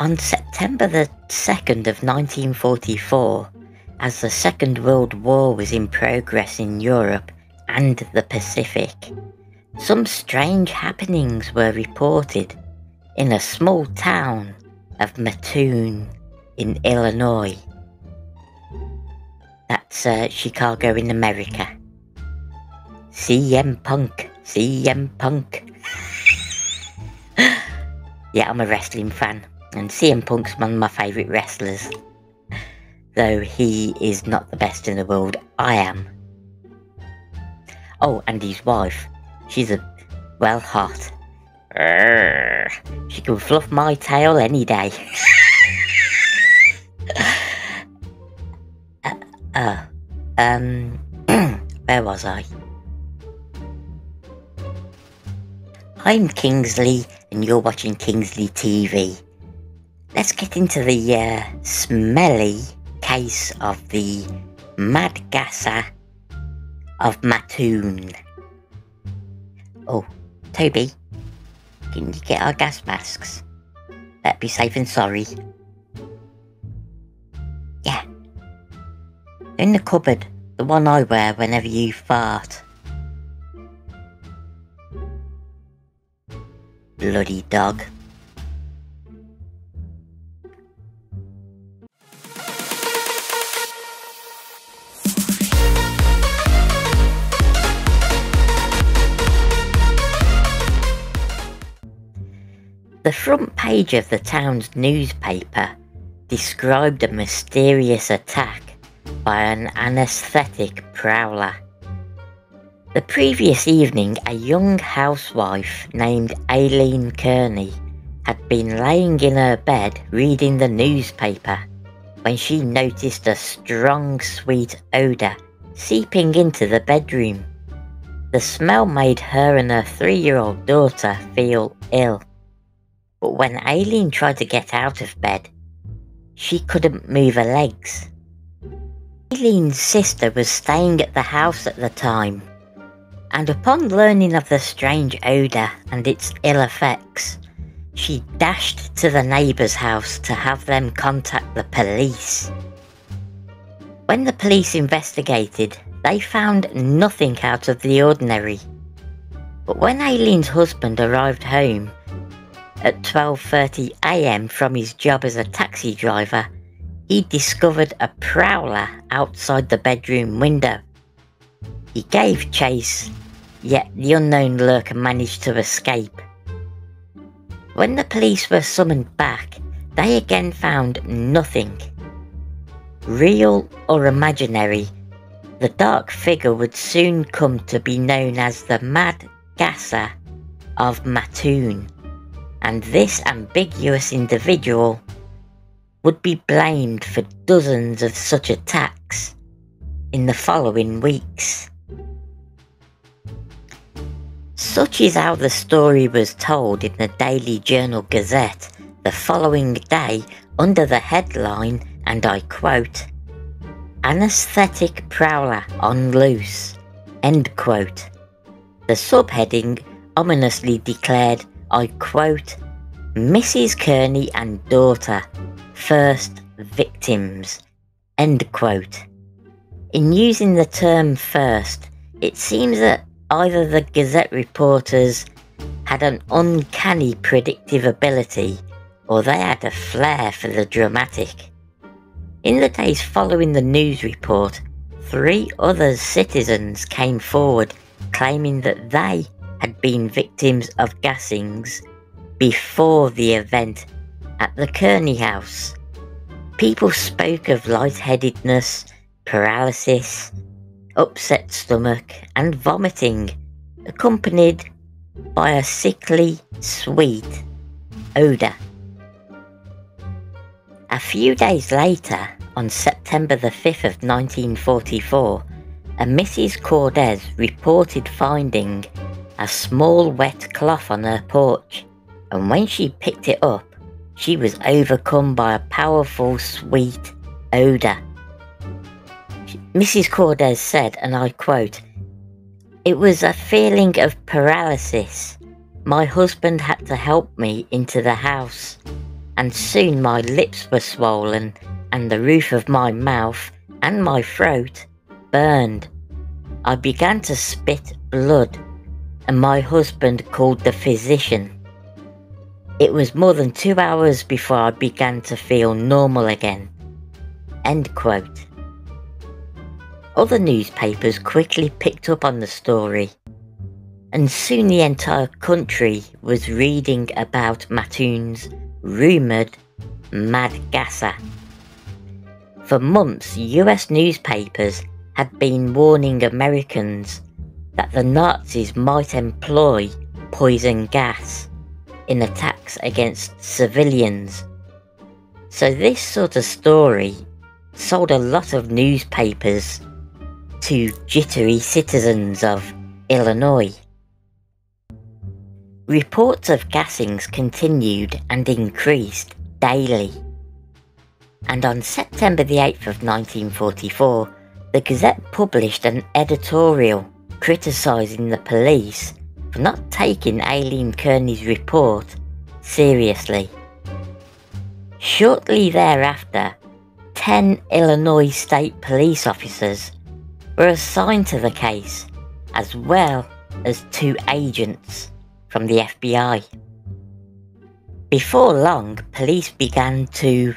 On September the 2nd of 1944, as the Second World War was in progress in Europe and the Pacific, some strange happenings were reported in a small town of Mattoon in Illinois. That's Chicago in America. CM Punk. Yeah, I'm a wrestling fan, and CM Punk's one of my favourite wrestlers. Though he is not the best in the world, I am. Oh, and his wife. She's hot. She can fluff my tail any day. Where was I? I'm Kingsley, and you're watching Kingsley TV. Let's get into the smelly case of the Mad Gasser of Mattoon. Oh, Toby, can you get our gas masks? Better be safe than sorry. Yeah. In the cupboard, the one I wear whenever you fart. Bloody dog. The front page of the town's newspaper described a mysterious attack by an anaesthetic prowler. The previous evening, a young housewife named 𝐊𝐢𝐧𝐬𝐐𝐲 had been laying in her bed reading the newspaper when she noticed a strong, sweet odour seeping into the bedroom. The smell made her and her 3-year-old daughter feel ill. But when 𝐊𝐢𝐧𝐬𝐬 tried to get out of bed, she couldn't move her legs. 𝐊𝐿𝐲's sister was staying at the house at the time, and upon learning of the strange odour and its ill effects, she dashed to the neighbour's house to have them contact the police. When the police investigated, they found nothing out of the ordinary. But when 𝐊𝐿𝐲's husband arrived home at 12:30 AM from his job as a taxi driver, he discovered a prowler outside the bedroom window. He gave chase, yet the unknown lurker managed to escape. When the police were summoned back, they again found nothing. Real or imaginary, the dark figure would soon come to be known as the Mad Gasser of Mattoon, and this ambiguous individual would be blamed for dozens of such attacks in the following weeks. Such is how the story was told in the Daily Journal Gazette the following day under the headline, and I quote, "Anaesthetic Prowler on Loose," end quote. The subheading ominously declared, I quote, "Mrs. Kearney and daughter, first victims," end quote. In using the term first, it seems that either the Gazette reporters had an uncanny predictive ability, or they had a flair for the dramatic. In the days following the news report, 3 other citizens came forward claiming that they had been victims of gassings before the event at the Kearney house. People spoke of lightheadedness, paralysis, upset stomach and vomiting, accompanied by a sickly, sweet odour. A few days later, on September the 5th of 1944, a Mrs. Cordes reported finding a small wet cloth on her porch, and when she picked it up, she was overcome by a powerful, sweet odour. Mrs. Cordes said, and I quote, "It was a feeling of paralysis. My husband had to help me into the house. and soon my lips were swollen and the roof of my mouth and my throat burned. I began to spit blood, and my husband called the physician. It was more than 2 hours before I began to feel normal again." End quote. Other newspapers quickly picked up on the story, and soon the entire country was reading about Mattoon's rumoured Mad Gasser. For months, US newspapers had been warning Americans that the Nazis might employ poison gas in attacks against civilians. So this sort of story sold a lot of newspapers to jittery citizens of Illinois. Reports of gassings continued and increased daily. And on September the 8th of 1944, the Gazette published an editorial criticising the police for not taking 𝐊𝐢𝐧𝐬𝐥𝐞𝐲-𝐓𝐕's report seriously. Shortly thereafter, 10 Illinois state police officers were assigned to the case, as well as 2 agents from the FBI. Before long, police began to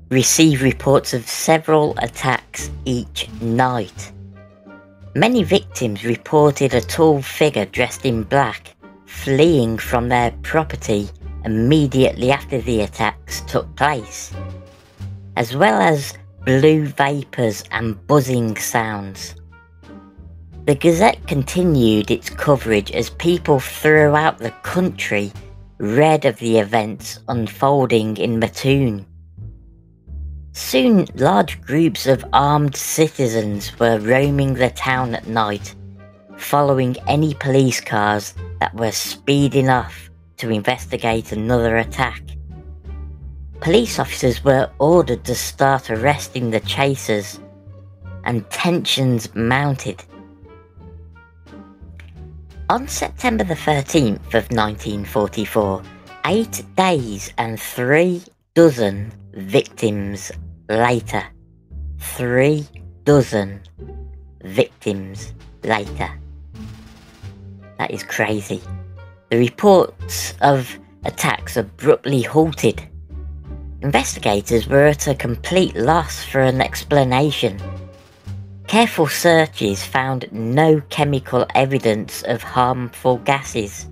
receive reports of several attacks each night. Many victims reported a tall figure dressed in black fleeing from their property immediately after the attacks took place, as well as blue vapours and buzzing sounds. The Gazette continued its coverage as people throughout the country read of the events unfolding in Mattoon. Soon, large groups of armed citizens were roaming the town at night, following any police cars that were speeding off to investigate another attack. Police officers were ordered to start arresting the chasers, and tensions mounted. On September the 13th of 1944, 8 days and 3 dozen victims later. 3 dozen victims later. That is crazy. The reports of attacks abruptly halted. Investigators were at a complete loss for an explanation. Careful searches found no chemical evidence of harmful gases,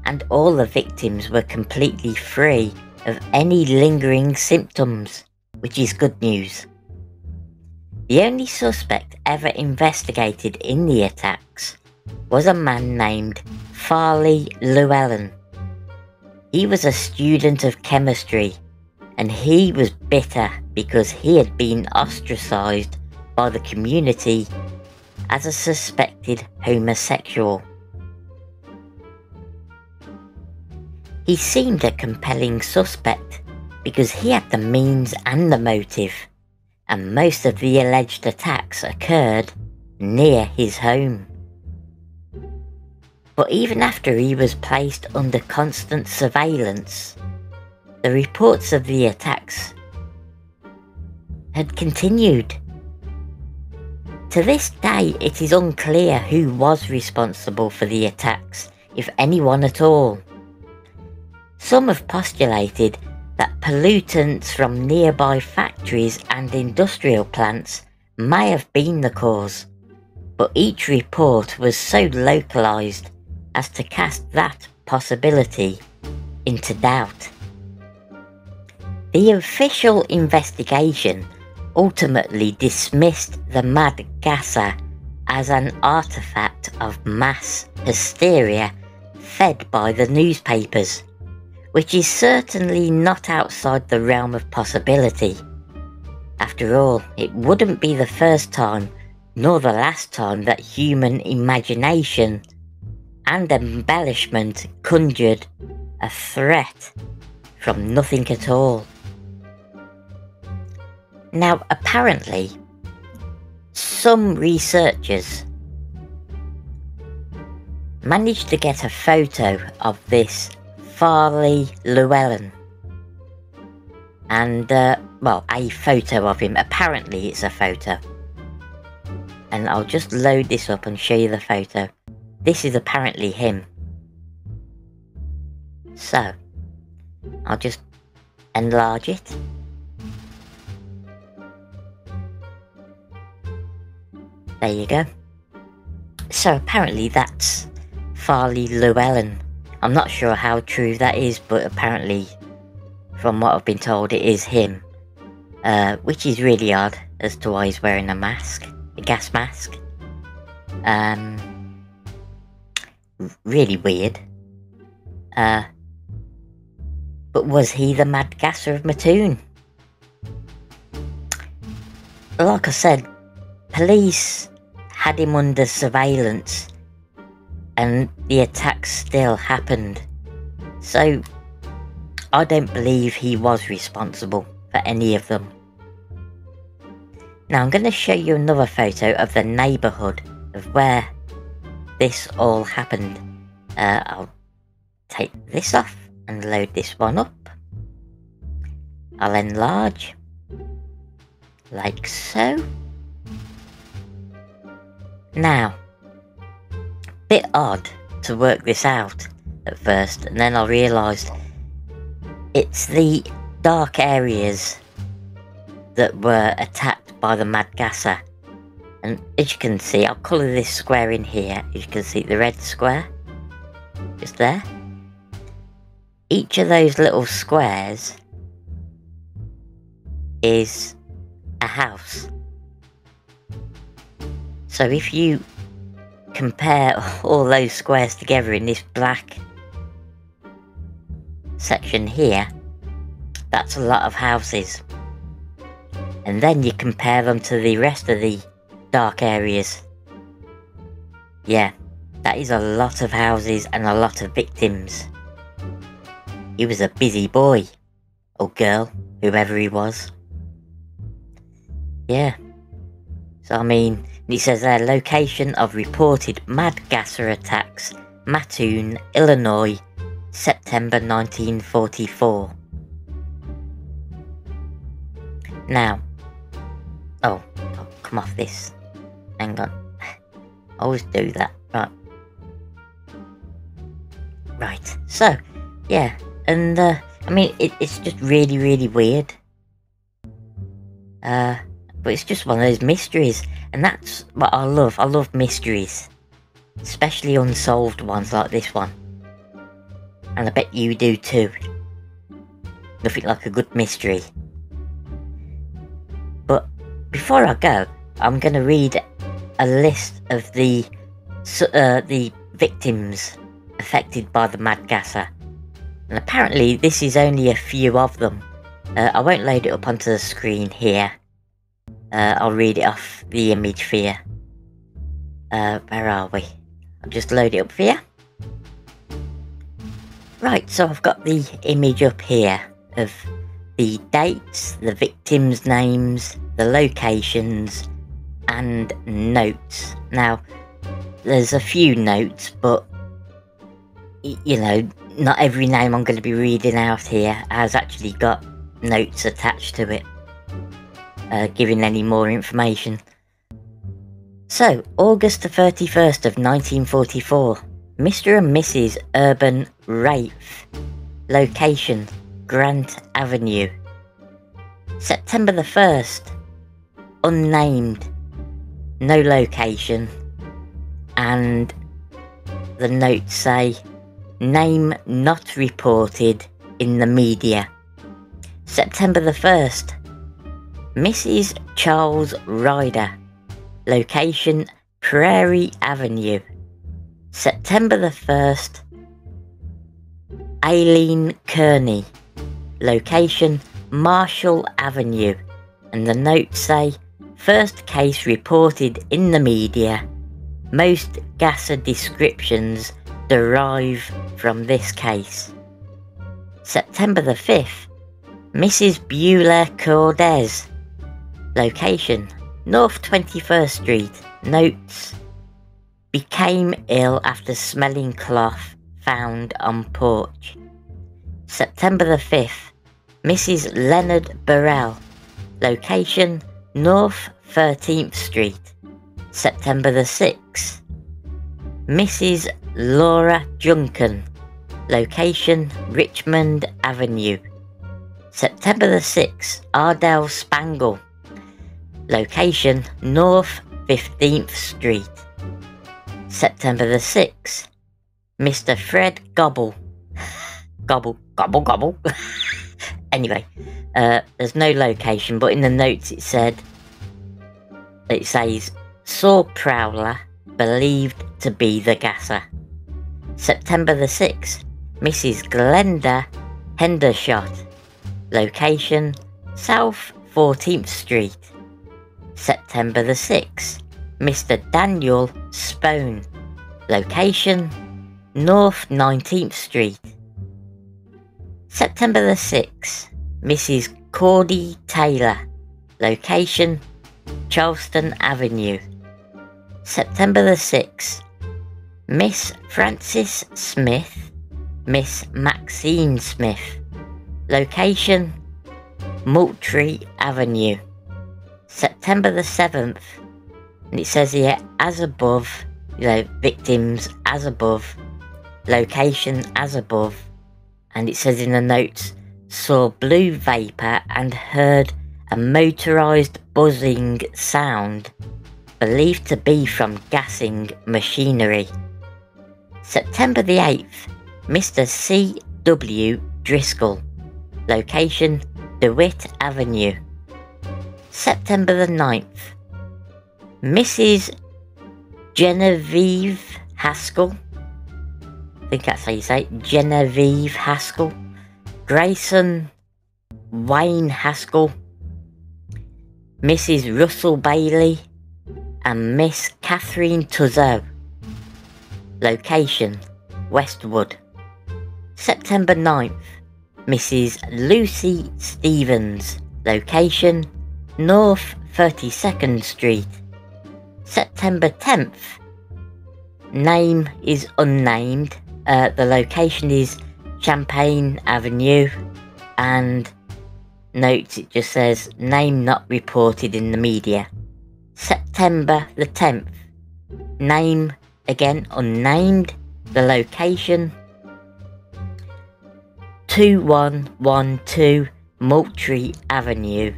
and all the victims were completely free of any lingering symptoms, which is good news. The only suspect ever investigated in the attacks was a man named 𝐊𝐢𝐧𝐬𝐕. He was a student of chemistry, and he was bitter because he had been ostracised by the community as a suspected homosexual. He seemed a compelling suspect because he had the means and the motive, and most of the alleged attacks occurred near his home. But even after he was placed under constant surveillance, the reports of the attacks had continued. To this day, it is unclear who was responsible for the attacks, if anyone at all. Some have postulated that pollutants from nearby factories and industrial plants may have been the cause, but each report was so localised as to cast that possibility into doubt. The official investigation ultimately dismissed the Mad Gasser as an artefact of mass hysteria fed by the newspapers, which is certainly not outside the realm of possibility. After all, it wouldn't be the first time nor the last time that human imagination and embellishment conjured a threat from nothing at all. Now, apparently, some researchers managed to get a photo of this 𝐊𝐢𝐧𝐬𝐕, and well, a photo of him. Apparently it's a photo, and I'll just load this up and show you the photo. This is apparently him. So I'll just enlarge it. There you go. So apparently that's Farley Llewellyn. I'm not sure how true that is, but apparently from what I've been told it is him. Which is really odd as to why he's wearing a mask, a gas mask. Really weird. But was he the Mad Gasser of Mattoon? Like I said, police had him under surveillance and the attacks still happened. So I don't believe he was responsible for any of them. Now I'm going to show you another photo of the neighbourhood of where this all happened. I'll take this off and load this one up. I'll enlarge, like so. Now, bit odd to work this out at first, and then I realised it's the dark areas that were attacked by the Mad Gasser. And as you can see, I'll colour this square in here. As you can see, the red square, just there. Each of those little squares is a house. So if you compare all those squares together in this black section here, that's a lot of houses. And then you compare them to the rest of the dark areas. Yeah, that is a lot of houses and a lot of victims. He was a busy boy, or girl, whoever he was. Yeah. So I mean, it says there, location of reported Mad Gasser attacks, Mattoon, Illinois, September 1944. Now, oh, I'll come off this. Hang on. I always do that. Right. So, yeah. And, I mean, it's just really, really weird. But it's just one of those mysteries. And that's what I love. I love mysteries. Especially unsolved ones like this one. And I bet you do too. Nothing like a good mystery. But before I go, I'm going to read a list of the victims affected by the Mad Gasser. And apparently this is only a few of them. I won't load it up onto the screen here. I'll read it off the image for you. Where are we? I'll just load it up for you. Right, so I've got the image up here of the dates, the victims' names, the locations, and notes. Now, there's a few notes, but, you know, not every name I'm going to be reading out here has actually got notes attached to it, giving any more information. So, August the 31st of 1944, Mr. and Mrs. Urban Rafe, location, Grant Avenue. September the 1st, unnamed, no location, and the notes say, name not reported in the media. September the 1st, Mrs. Charles Ryder, location, Prairie Avenue. September the 1st, Aileen Kearney, location, Marshall Avenue, and the notes say, first case reported in the media. Most Gasser descriptions derive from this case. September the 5th, Mrs. Beulah-Cordes, location, North 21st Street, notes, became ill after smelling cloth found on porch. September the 5th, Mrs. Leonard Burrell. Location North 13th Street. September the 6th. Mrs. Laura Juncan. Location Richmond Avenue. September the 6th. Ardell Spangle. Location North 15th Street. September the 6th. Mr. Fred Gobble. Gobble, gobble, gobble. Anyway, there's no location, but in the notes it says, saw prowler believed to be the gasser. September the 6th. Mrs. Glenda Hendershot. Location South 14th Street. September the 6th. Mr. Daniel Spone. Location North 19th Street. September the 6th. Mrs. Cordy Taylor. Location Charleston Avenue. September the 6th. Miss Frances Smith. Miss Maxine Smith. Location Moultrie Avenue. September the 7th. And it says here, as above, victims as above, location as above. And it says in the notes, saw blue vapour and heard a motorised buzzing sound, believed to be from gassing machinery. September the 8th, Mr. C.W. Driscoll. Location DeWitt Avenue. September the 9th. Mrs. Genevieve Haskell. I think that's how you say it. Genevieve Haskell. Grayson Wayne Haskell. Mrs. Russell Bailey. And Miss Catherine Tuzo. Location Westwood. September 9th. Mrs. Lucy Stevens. Location North 32nd Street. September 10th. Name is unnamed. The location is Champaign Avenue. And notes, it just says name not reported in the media. September the 10th. Name again unnamed. The location 2112 Moultrie Avenue.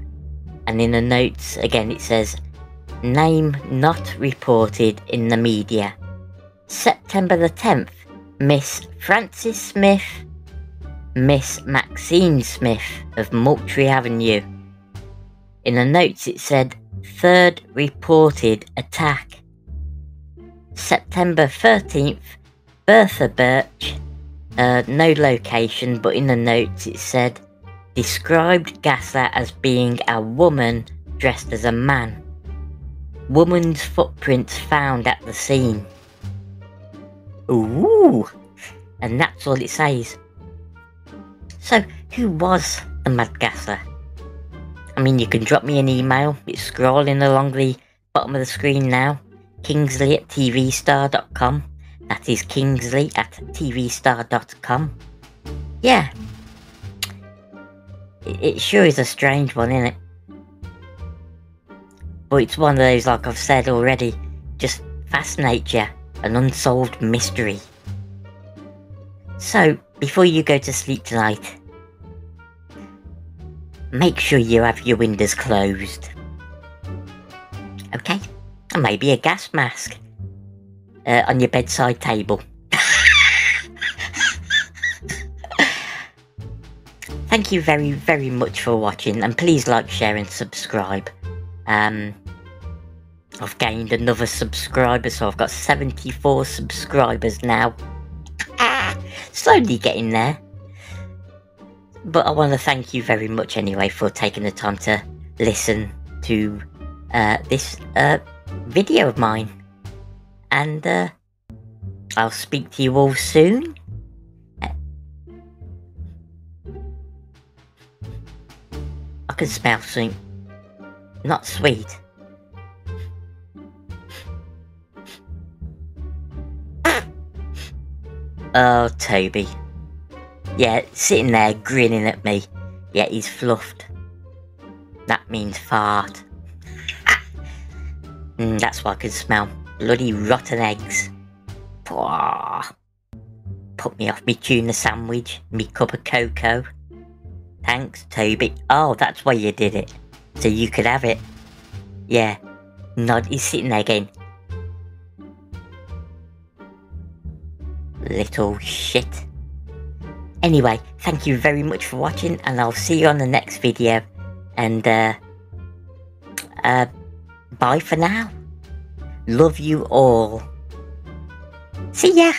And in the notes again it says name not reported in the media. September the 10th. Miss Frances Smith. Miss Maxine Smith of Moultrie Avenue. In the notes it said third reported attack. September 13th. Bertha Birch. No location, but in the notes it said described gasser as being a woman dressed as a man. Woman's footprints found at the scene. Ooh, and that's all it says. So, who was the Mad Gasser? I mean, you can drop me an email. It's scrolling along the bottom of the screen now. Kingsley@tvstar.com. That is Kingsley@tvstar.com. Yeah. It sure is a strange one, isn't it? But it's one of those, like I've said already, just fascinates you. An unsolved mystery. So, before you go to sleep tonight, make sure you have your windows closed. Okay? And maybe a gas mask on your bedside table. Thank you very, very much for watching, and please like, share and subscribe. I've gained another subscriber, so I've got 74 subscribers now. Slowly getting there. But I want to thank you very much anyway for taking the time to listen to this video of mine. And I'll speak to you all soon. I can smell something not sweet. Oh, Toby. Yeah, sitting there grinning at me. Yeah, he's fluffed. That means fart. That's what I can smell. Bloody rotten eggs. Put me off me tuna sandwich, me cup of cocoa. Thanks, Toby. Oh, that's why you did it. So you could have it. Yeah. Nod, he's sitting there again. Little shit. Anyway, thank you very much for watching, and I'll see you on the next video. And, bye for now. Love you all. See ya!